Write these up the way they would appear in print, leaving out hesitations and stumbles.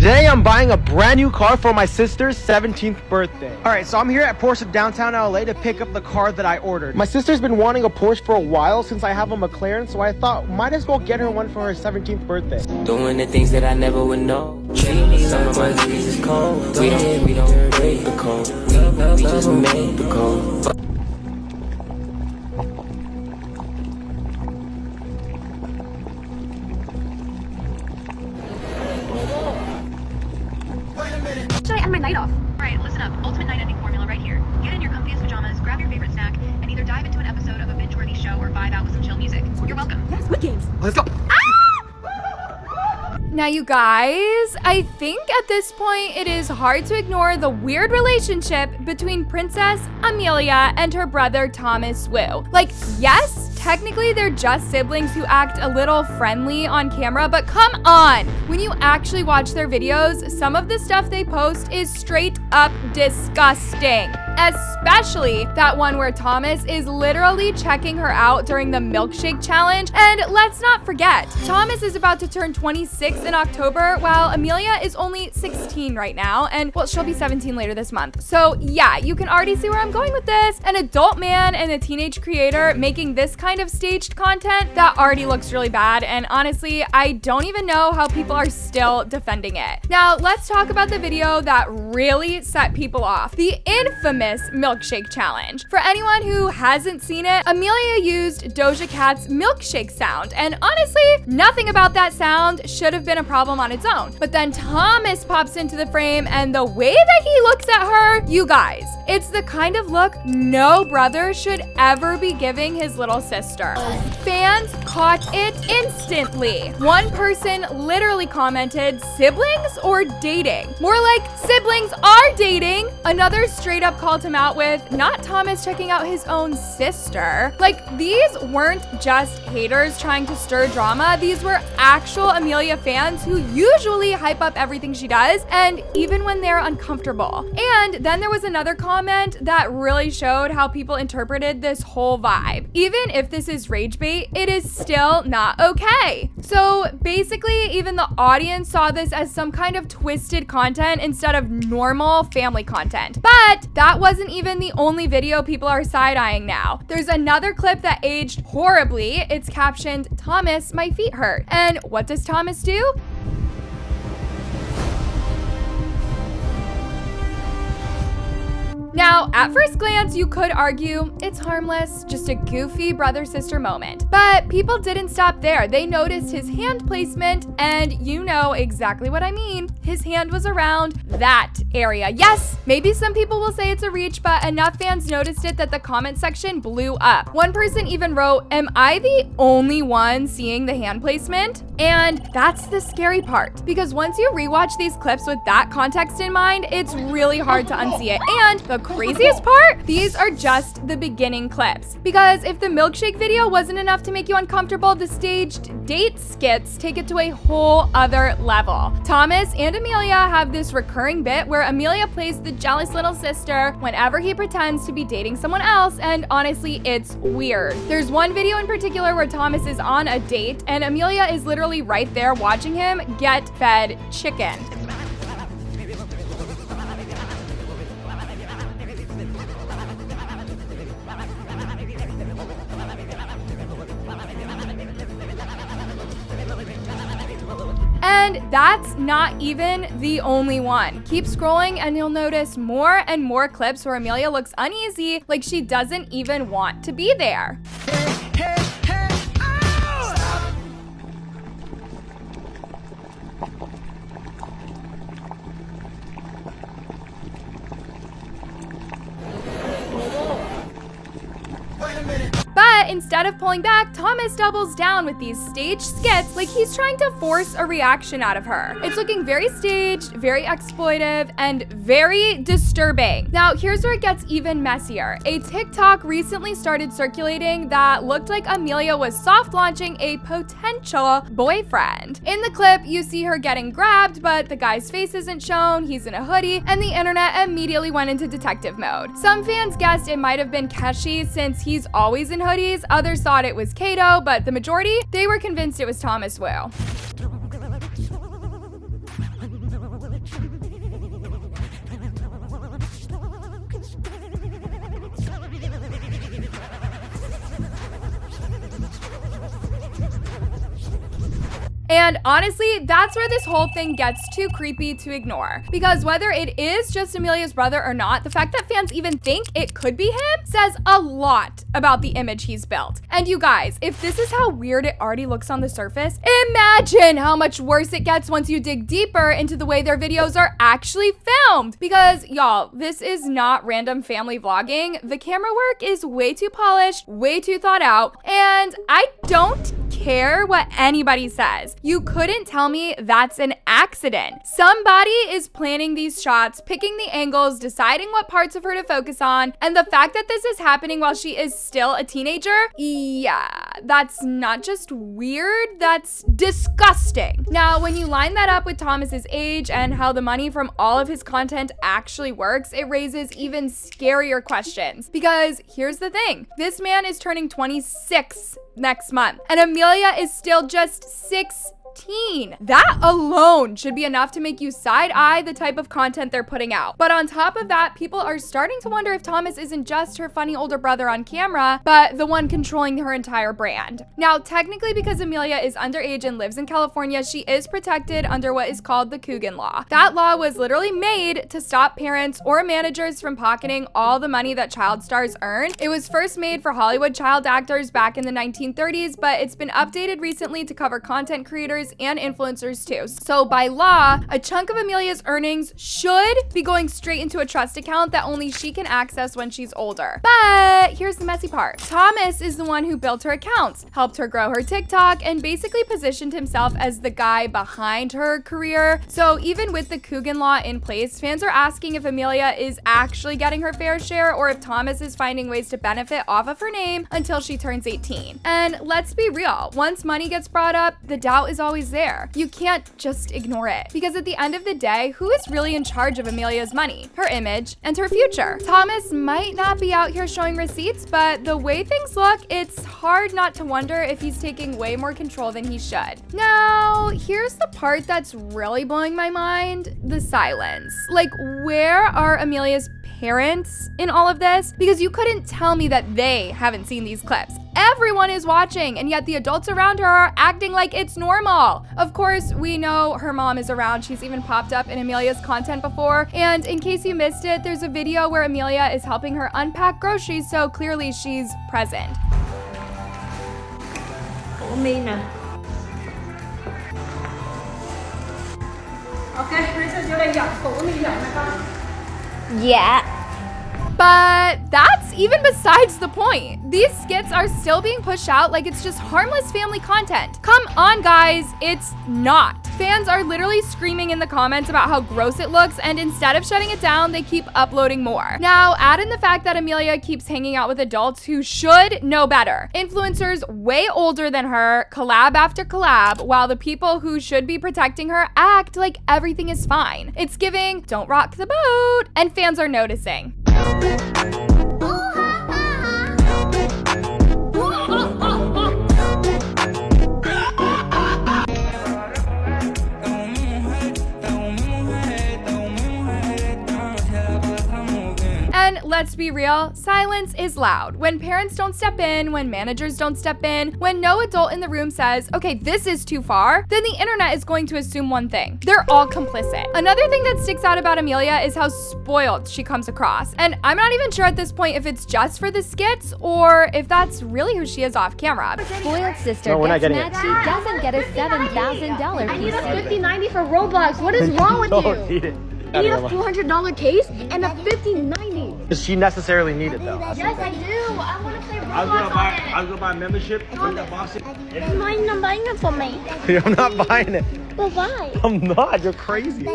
Today I'm buying a brand new car for my sister's 17th birthday. Alright, so I'm here at Porsche downtown LA to pick up the car that I ordered. My sister's been wanting a Porsche for a while since I have a McLaren, so I thought might as well get her one for her 17th birthday. Doing the things that I never would know. Some of my niggas is cold. We don't break the code. We just make the code. Should I end my night off? Alright, listen up. Ultimate night ending formula right here. Get in your comfiest pajamas, grab your favorite snack, and either dive into an episode of a binge-worthy show or vibe out with some chill music. You're welcome. Yes, Squid Games. Let's go! Now you guys, I think at this point it is hard to ignore the weird relationship between Princess Amelia and her brother Thomas Wu. Like, yes, technically they're just siblings who act a little friendly on camera, but come on! When you actually watch their videos, some of the stuff they post is straight up disgusting. Especially that one where Thomas is literally checking her out during the milkshake challenge. And let's not forget, Thomas is about to turn 26 in October, while Amelia is only 16 right now, and well, she'll be 17 later this month. So yeah, you can already see where I'm going with this. An adult man and a teenage creator making this kind of staged content, that already looks really bad, and honestly, I don't even know how people are still defending it. Now, let's talk about the video that really set people off. The infamous milkshake challenge. For anyone who hasn't seen it, Amelia used Doja Cat's milkshake sound, and honestly, nothing about that sound should have been a problem on its own. But then Thomas pops into the frame, and the way that he looks at her, you guys, it's the kind of look no brother should ever be giving his little sister. Fans caught it instantly. One person literally commented, "Siblings or dating?" More like, "Siblings are dating." Another straight up called him out with, "Not Thomas checking out his own sister." Like, these weren't just haters trying to stir drama. These were actual Amelia fans who usually hype up everything she does, and even when they're uncomfortable. And then there was another comment that really showed how people interpreted this whole vibe. Even if this is rage bait, it is still not okay. So basically, even the audience saw this as some kind of twisted content instead of normal family content. But that wasn't even the only video people are side-eyeing now. There's another clip that aged horribly. It's captioned, "Thomas, my feet hurt." And what does Thomas do? Now, at first glance, you could argue it's harmless, just a goofy brother-sister moment. But people didn't stop there. They noticed his hand placement, and you know exactly what I mean. His hand was around that area. Yes, maybe some people will say it's a reach, but enough fans noticed it that the comment section blew up. One person even wrote, "Am I the only one seeing the hand placement?" And that's the scary part, because once you rewatch these clips with that context in mind, it's really hard to unsee it. And the craziest part, these are just the beginning clips. Because if the milkshake video wasn't enough to make you uncomfortable, the staged date skits take it to a whole other level. Thomas and Amelia have this recurring bit where Amelia plays the jealous little sister whenever he pretends to be dating someone else, and honestly, it's weird. There's one video in particular where Thomas is on a date, and Amelia is literally right there watching him get fed chicken. And that's not even the only one. Keep scrolling and you'll notice more and more clips where Amelia looks uneasy, like she doesn't even want to be there. But instead of pulling back, Thomas doubles down with these staged skits like he's trying to force a reaction out of her. It's looking very staged, very exploitive, and very disturbing. Now, here's where it gets even messier. A TikTok recently started circulating that looked like Amelia was soft launching a potential boyfriend. In the clip, you see her getting grabbed, but the guy's face isn't shown, he's in a hoodie, and the internet immediately went into detective mode. Some fans guessed it might have been Keshi since he's always in hoodies, others thought it was Kato, but the majority, they were convinced it was Thomas Wu. And honestly, that's where this whole thing gets too creepy to ignore. Because whether it is just Amelia's brother or not, the fact that fans even think it could be him says a lot about the image he's built. And you guys, if this is how weird it already looks on the surface, imagine how much worse it gets once you dig deeper into the way their videos are actually filmed. Because y'all, this is not random family vlogging. The camera work is way too polished, way too thought out, and I don't care what anybody says. You couldn't tell me that's an accident. Somebody is planning these shots, picking the angles, deciding what parts of her to focus on, and the fact that this is happening while she is still a teenager, yeah, that's not just weird, that's disgusting. Now, when you line that up with Thomas's age and how the money from all of his content actually works, it raises even scarier questions. Because here's the thing, this man is turning 26 next month, and Amelia is still just 16. That alone should be enough to make you side-eye the type of content they're putting out. But on top of that, people are starting to wonder if Thomas isn't just her funny older brother on camera, but the one controlling her entire brand. Now, technically, because Amelia is underage and lives in California, she is protected under what is called the Coogan Law. That law was literally made to stop parents or managers from pocketing all the money that child stars earn. It was first made for Hollywood child actors back in the 1930s, but it's been updated recently to cover content creators and influencers too. So by law, a chunk of Amelia's earnings should be going straight into a trust account that only she can access when she's older. But here's the messy part. Thomas is the one who built her accounts, helped her grow her TikTok, and basically positioned himself as the guy behind her career. So even with the Coogan Law in place, fans are asking if Amelia is actually getting her fair share or if Thomas is finding ways to benefit off of her name until she turns 18. And let's be real, once money gets brought up, the doubt is always there. You can't just ignore it. Because at the end of the day, who is really in charge of Amelia's money? Her image and her future. Thomas might not be out here showing receipts, but the way things look, it's hard not to wonder if he's taking way more control than he should. Now, here's the part that's really blowing my mind, the silence. Like, where are Amelia's parents in all of this? Because you couldn't tell me that they haven't seen these clips. Everyone is watching, and yet the adults around her are acting like it's normal. Of course, we know her mom is around. She's even popped up in Amelia's content before. And in case you missed it, there's a video where Amelia is helping her unpack groceries, so clearly she's present. Okay, Princess, vô đây giặt tủ mình giặt nè con. Yeah. But that's even besides the point. These skits are still being pushed out like it's just harmless family content. Come on, guys, it's not. Fans are literally screaming in the comments about how gross it looks, and instead of shutting it down, they keep uploading more. Now, add in the fact that Amelia keeps hanging out with adults who should know better. Influencers way older than her, collab after collab, while the people who should be protecting her act like everything is fine. It's giving, don't rock the boat, and fans are noticing. And let's be real, silence is loud. When parents don't step in, when managers don't step in, when no adult in the room says, okay, this is too far, then the internet is going to assume one thing. They're all complicit. Another thing that sticks out about Amelia is how spoiled she comes across. And I'm not even sure at this point if it's just for the skits or if that's really who she is off camera. Spoiled sister No, we're not gets getting mad it. she doesn't get a $7,000 I need piece a of $50.90 for Roblox. What is wrong with Don't you? need it. You need a $400 case and a $50.90. Does she necessarily need it though? That's the Yes, I thing. do. I want to play Roblox I was gonna buy. on I was gonna buy a membership. Bring that box in. it. Not buying it for me. I'm not buying it. Well, why? I'm not. You're crazy.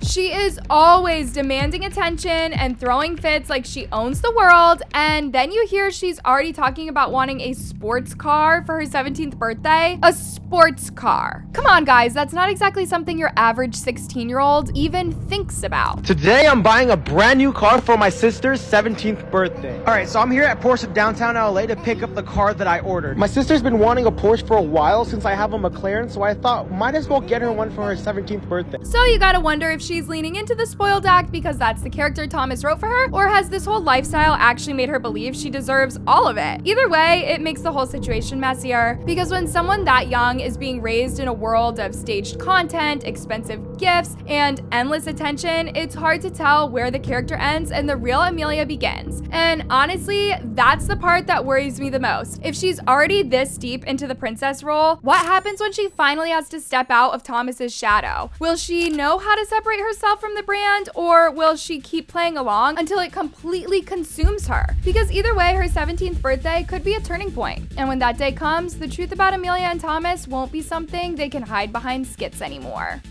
She is always demanding attention and throwing fits like she owns the world, and then you hear she's already talking about wanting a sports car for her 17th birthday. A sports car. Come on, guys, that's not exactly something your average 16-year-old even thinks about. Today, I'm buying a brand new car for my sister's 17th birthday. All right, so I'm here at Porsche downtown LA to pick up the car that I ordered. My sister's been wanting a Porsche for a while since I have a McLaren, so I thought might as well get her one for her 17th birthday. So you gotta wonder if she's leaning into the spoiled act because that's the character Thomas wrote for her, or has this whole lifestyle actually made her believe she deserves all of it? Either way, it makes the whole situation messier, because when someone that young is being raised in a world of staged content, expensive gifts, and endless attention, it's hard to tell where the character ends and the real Amelia begins. And honestly, that's the part that worries me the most. If she's already this deep into the princess role, what happens when she finally has to step out of Thomas's shadow? Will she know how to separate herself from the brand, or will she keep playing along until it completely consumes her? Because either way, her 17th birthday could be a turning point. And when that day comes, the truth about Amelia and Thomas won't be something they can hide behind skits anymore.